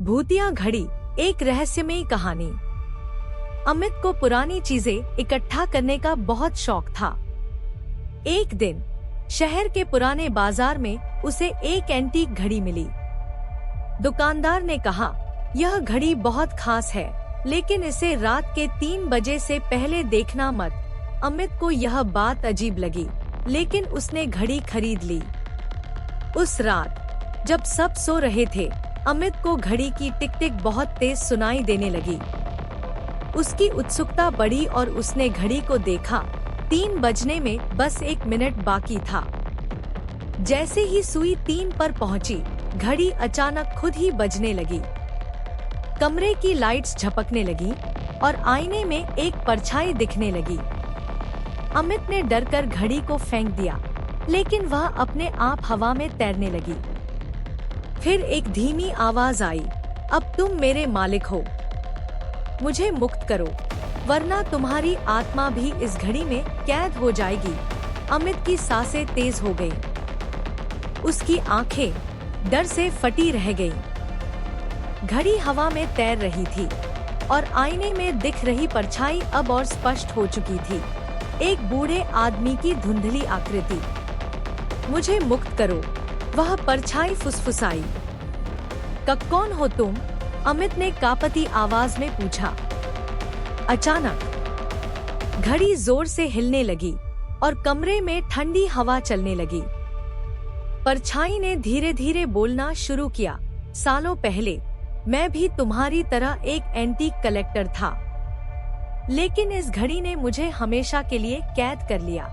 भूतिया घड़ी, एक रहस्यमयी कहानी। अमित को पुरानी चीजें इकट्ठा करने का बहुत शौक था। एक दिन शहर के पुराने बाजार में उसे एक एंटीक घड़ी मिली। दुकानदार ने कहा, यह घड़ी बहुत खास है, लेकिन इसे रात के 3 बजे से पहले देखना मत। अमित को यह बात अजीब लगी, लेकिन उसने घड़ी खरीद ली। उस रात जब सब सो रहे थे, अमित को घड़ी की टिक टिक बहुत तेज सुनाई देने लगी। उसकी उत्सुकता बढ़ी और उसने घड़ी को देखा। 3 बजने में बस 1 मिनट बाकी था। जैसे ही सुई 3 पर पहुंची, घड़ी अचानक खुद ही बजने लगी। कमरे की लाइट्स झपकने लगी और आईने में एक परछाई दिखने लगी। अमित ने डरकर घड़ी को फेंक दिया, लेकिन वह अपने आप हवा में तैरने लगी। फिर एक धीमी आवाज आई, अब तुम मेरे मालिक हो, मुझे मुक्त करो, वरना तुम्हारी आत्मा भी इस घड़ी में कैद हो जाएगी। अमित की सांसें तेज हो गईं। उसकी आंखें डर से फटी रह गईं। घड़ी हवा में तैर रही थी और आईने में दिख रही परछाई अब और स्पष्ट हो चुकी थी। एक बूढ़े आदमी की धुंधली आकृति। मुझे मुक्त करो, वह परछाई फुसफुसाई। कौन हो तुम? अमित ने कांपती आवाज में पूछा। अचानक घड़ी जोर से हिलने लगी और कमरे में ठंडी हवा चलने लगी। परछाई ने धीरे धीरे बोलना शुरू किया, सालों पहले मैं भी तुम्हारी तरह एक एंटीक कलेक्टर था, लेकिन इस घड़ी ने मुझे हमेशा के लिए कैद कर लिया।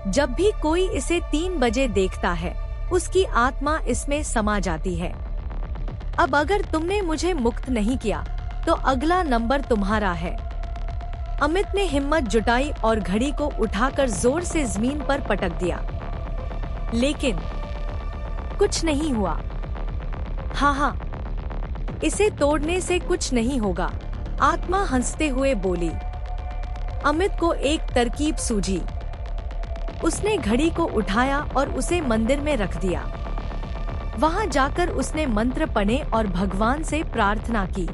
जब भी कोई इसे 3 बजे देखता है, उसकी आत्मा इसमें समा जाती है। अब अगर तुमने मुझे मुक्त नहीं किया, तो अगला नंबर तुम्हारा है। अमित ने हिम्मत जुटाई और घड़ी को उठाकर जोर से जमीन पर पटक दिया, लेकिन कुछ नहीं हुआ। हाँ, इसे तोड़ने से कुछ नहीं होगा, आत्मा हंसते हुए बोली। अमित को एक तरकीब सूझी। उसने घड़ी को उठाया और उसे मंदिर में रख दिया। वहां जाकर उसने मंत्र पढ़े और भगवान से प्रार्थना की।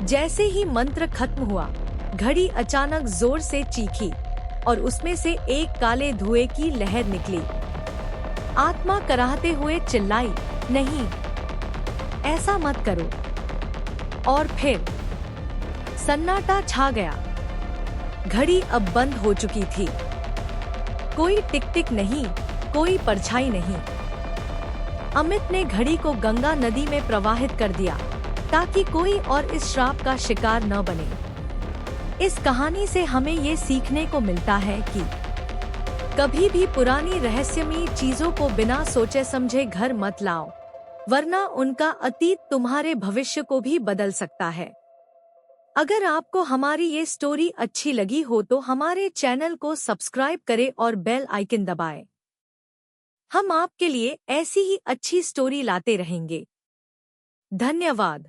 जैसे ही मंत्र खत्म हुआ, घड़ी अचानक जोर से चीखी और उसमें से एक काले धुएं की लहर निकली। आत्मा कराहते हुए चिल्लाई, नहीं, ऐसा मत करो। और फिर सन्नाटा छा गया। घड़ी अब बंद हो चुकी थी। कोई टिक टिक नहीं, कोई परछाई नहीं। अमित ने घड़ी को गंगा नदी में प्रवाहित कर दिया, ताकि कोई और इस श्राप का शिकार न बने। इस कहानी से हमें ये सीखने को मिलता है कि कभी भी पुरानी रहस्यमयी चीजों को बिना सोचे समझे घर मत लाओ, वरना उनका अतीत तुम्हारे भविष्य को भी बदल सकता है। अगर आपको हमारी ये स्टोरी अच्छी लगी हो तो हमारे चैनल को सब्सक्राइब करें और बेल आइकन दबाएं। हम आपके लिए ऐसी ही अच्छी स्टोरी लाते रहेंगे। धन्यवाद।